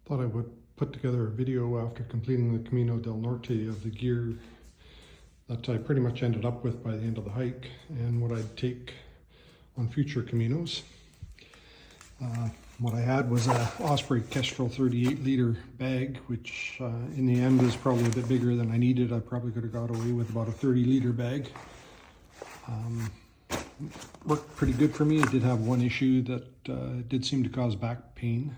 Thought I would put together a video after completing the Camino del Norte of the gear that I pretty much ended up with by the end of the hike and what I'd take on future Caminos. What I had was a Osprey Kestrel 38-liter bag, which in the end is probably a bit bigger than I needed. I probably could have got away with about a 30-liter bag. Worked pretty good for me. It did have one issue that did seem to cause back pain,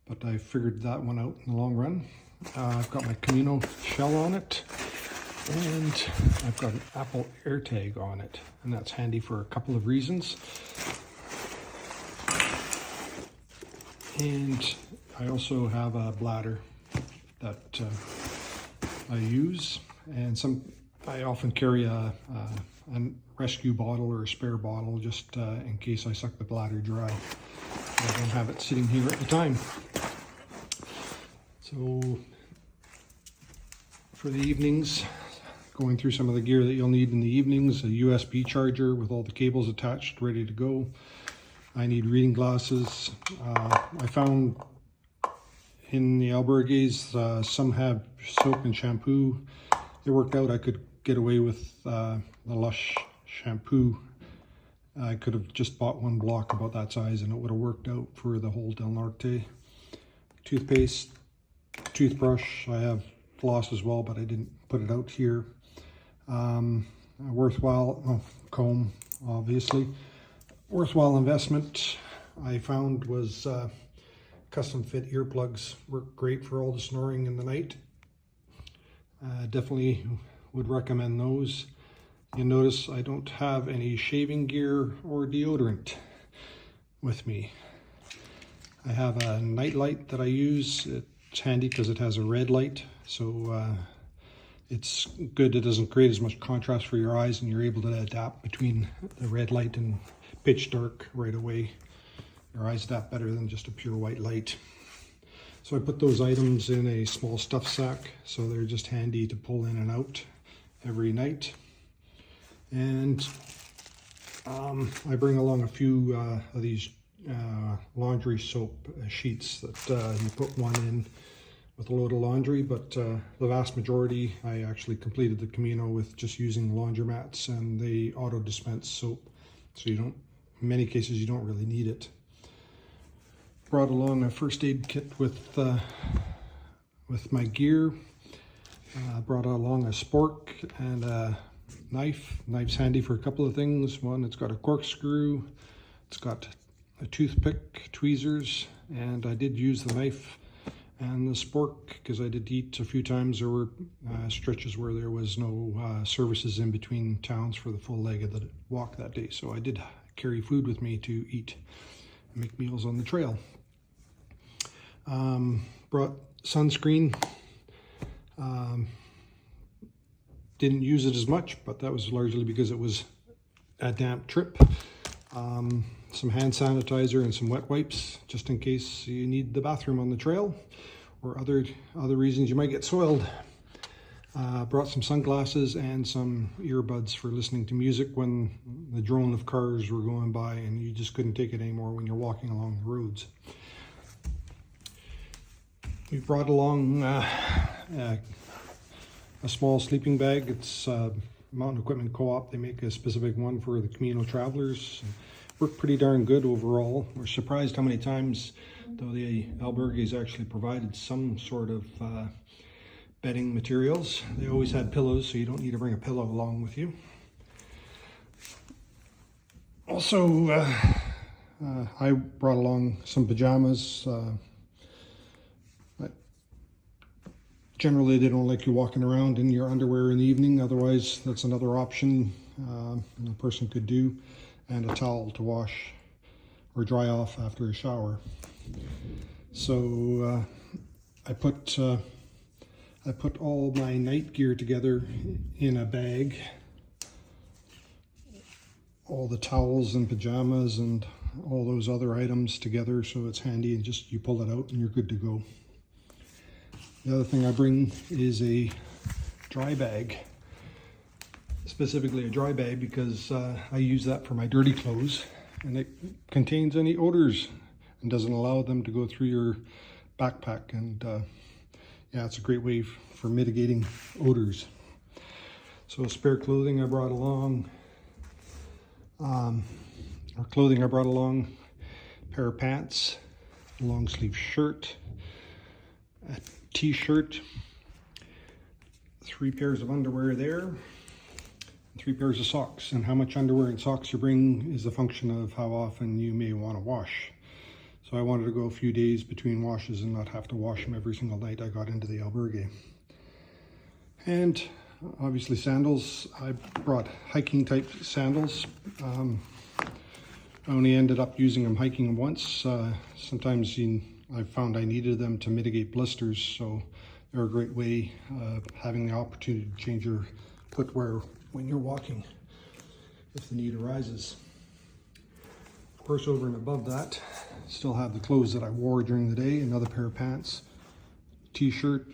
but I figured that one out in the long run. I've got my Camino shell on it, and I've got an Apple AirTag on it, and that's handy for a couple of reasons. And I also have a bladder that I use, and I often carry a rescue bottle or a spare bottle just in case I suck the bladder dry. I don't have it sitting here at the time. So for the evenings, going through some of the gear that you'll need in the evenings: a USB charger with all the cables attached, ready to go. I need reading glasses. I found in the albergues, some have soap and shampoo. It worked out. I could get away with the Lush shampoo. I could have just bought one block about that size and it would have worked out for the whole Del Norte. Toothpaste, toothbrush. I have floss as well, but I didn't put it out here. A worthwhile comb, obviously. Worthwhile investment I found was custom fit earplugs. Work great for all the snoring in the night. Definitely would recommend those. You notice I don't have any shaving gear or deodorant with me. I have a night light that I use. It's handy because it has a red light, so it's good. It doesn't create as much contrast for your eyes, and you're able to adapt between the red light and pitch dark right away. Your eyes adapt better than just a pure white light. So I put those items in a small stuff sack, so they're just handy to pull in and out every night. And I bring along a few of these laundry soap sheets that you put one in with a load of laundry, but the vast majority I actually completed the Camino with just using laundromats and the auto dispense soap, so in many cases you don't really need it. Brought along a first aid kit with my gear. Brought along a spork and a knife. Knife's handy for a couple of things. One, it's got a corkscrew, it's got a toothpick, tweezers, and I did use the knife and the spork because I did eat a few times. There were stretches where there was no services in between towns for the full leg of the walk that day, so I did carry food with me to eat and make meals on the trail. Brought sunscreen. Didn't use it as much, but that was largely because it was a damp trip. Some hand sanitizer and some wet wipes just in case you need the bathroom on the trail or other reasons you might get soiled. Brought some sunglasses and some earbuds for listening to music when the drone of cars were going by and you just couldn't take it anymore when you're walking along the roads. We brought along a small sleeping bag. It's Mountain Equipment Co-op. They make a specific one for the Camino travelers. Worked pretty darn good overall. We're surprised how many times, though the albergues actually provided some sort of bedding materials. They always had pillows, so you don't need to bring a pillow along with you. Also, I brought along some pajamas. Generally, they don't like you walking around in your underwear in the evening. Otherwise, that's another option a person could do. And a towel to wash or dry off after a shower. So I put all my night gear together in a bag. All the towels and pajamas and all those other items together, so it's handy, and just you pull it out and you're good to go. The other thing I bring is a dry bag. Specifically a dry bag because I use that for my dirty clothes, and it contains any odors and doesn't allow them to go through your backpack, and yeah, it's a great way for mitigating odors. So spare clothing I brought along, a pair of pants, a long sleeve shirt, a t-shirt, 3 pairs of underwear there, 3 pairs of socks. And how much underwear and socks you bring is a function of how often you may want to wash. So I wanted to go a few days between washes and not have to wash them every single night I got into the albergue. And obviously sandals. I brought hiking type sandals. I only ended up using them hiking once. Sometimes I found I needed them to mitigate blisters, so they're a great way of having the opportunity to change your footwear when you're walking, if the need arises. Of course, over and above that, still have the clothes that I wore during the day, another pair of pants, t-shirt,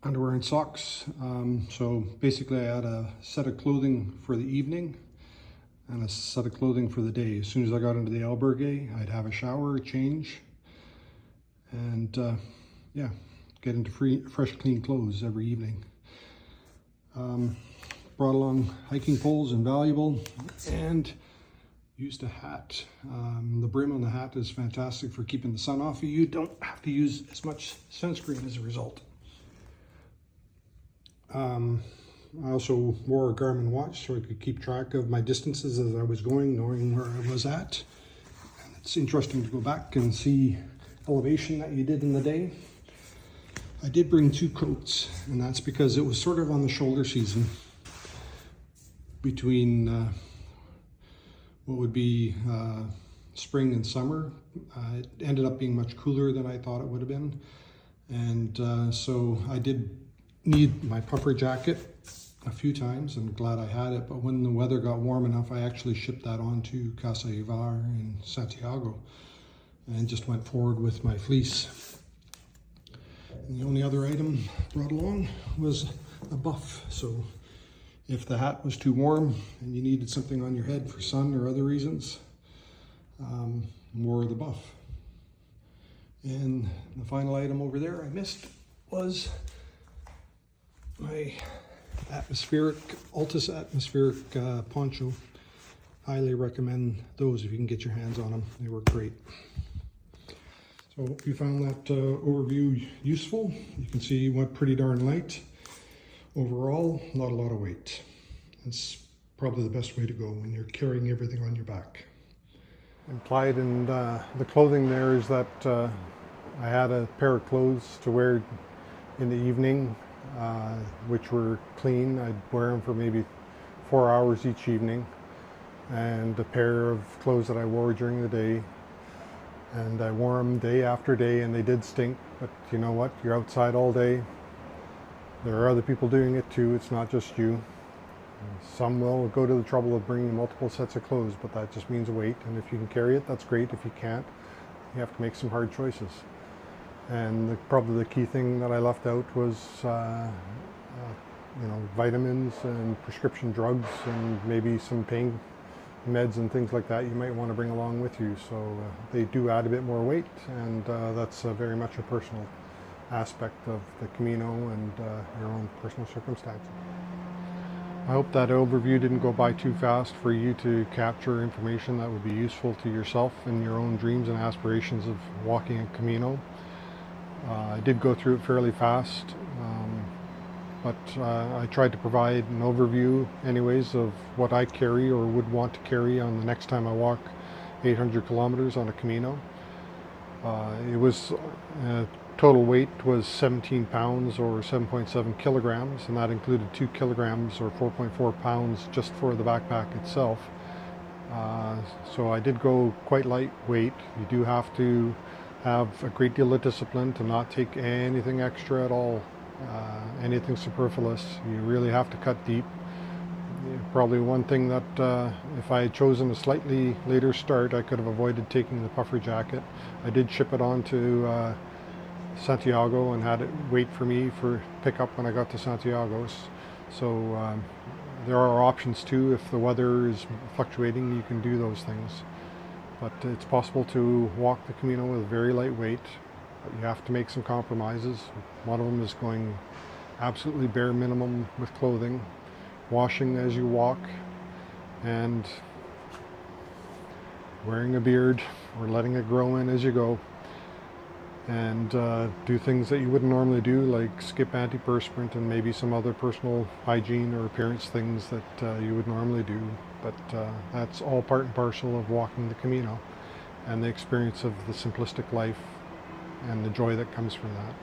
underwear and socks. So basically I had a set of clothing for the evening and a set of clothing for the day. As soon as I got into the albergue, I'd have a shower, change, and yeah, get into fresh, clean clothes every evening. Brought along hiking poles, invaluable, and used a hat. The brim on the hat is fantastic for keeping the sun off of you. You don't have to use as much sunscreen as a result. I also wore a Garmin watch so I could keep track of my distances as I was going, knowing where I was at. And it's interesting to go back and see elevation that you did in the day. I did bring 2 coats, and that's because it was sort of on the shoulder season between what would be spring and summer. It ended up being much cooler than I thought it would have been. And so I did need my puffer jacket a few times. I'm glad I had it, but when the weather got warm enough, I actually shipped that on to Casa Ivar in Santiago and just went forward with my fleece. And the only other item brought along was a buff. So if the hat was too warm and you needed something on your head for sun or other reasons, wore the buff. And the final item over there I missed was my Altus atmospheric poncho. Highly recommend those if you can get your hands on them. They work great. So I hope you found that overview useful. You can see went pretty darn light. Overall, not a lot of weight. That's probably the best way to go when you're carrying everything on your back. Implied in the clothing there is that I had a pair of clothes to wear in the evening, which were clean. I'd wear them for maybe 4 hours each evening, and a pair of clothes that I wore during the day. And I wore them day after day, and they did stink, but you know what? You're outside all day. There are other people doing it too. It's not just you. Some will go to the trouble of bringing multiple sets of clothes, but that just means weight. And if you can carry it, that's great. If you can't, you have to make some hard choices. And probably the key thing that I left out was, vitamins and prescription drugs and maybe some pain meds and things like that you might want to bring along with you. So they do add a bit more weight, and that's very much a personal aspect of the Camino and your own personal circumstances. I hope that overview didn't go by too fast for you to capture information that would be useful to yourself and your own dreams and aspirations of walking a Camino. I did go through it fairly fast, but I tried to provide an overview anyways of what I carry or would want to carry on the next time I walk 800 kilometers on a Camino. It was total weight was 17 pounds or 7.7 kilograms, and that included 2 kilograms or 4.4 pounds just for the backpack itself. So I did go quite lightweight. You do have to have a great deal of discipline to not take anything extra at all, anything superfluous. You really have to cut deep. Probably one thing that if I had chosen a slightly later start, I could have avoided taking the puffer jacket. I did ship it on to Santiago and had it wait for me for pickup when I got to Santiago. So there are options too. If the weather is fluctuating, you can do those things. But it's possible to walk the Camino with very light weight. but you have to make some compromises. One of them is going absolutely bare minimum with clothing, washing as you walk, and wearing a beard or letting it grow in as you go, and do things that you wouldn't normally do, like skip antiperspirant and maybe some other personal hygiene or appearance things that you would normally do. But that's all part and parcel of walking the Camino and the experience of the simplistic life and the joy that comes from that.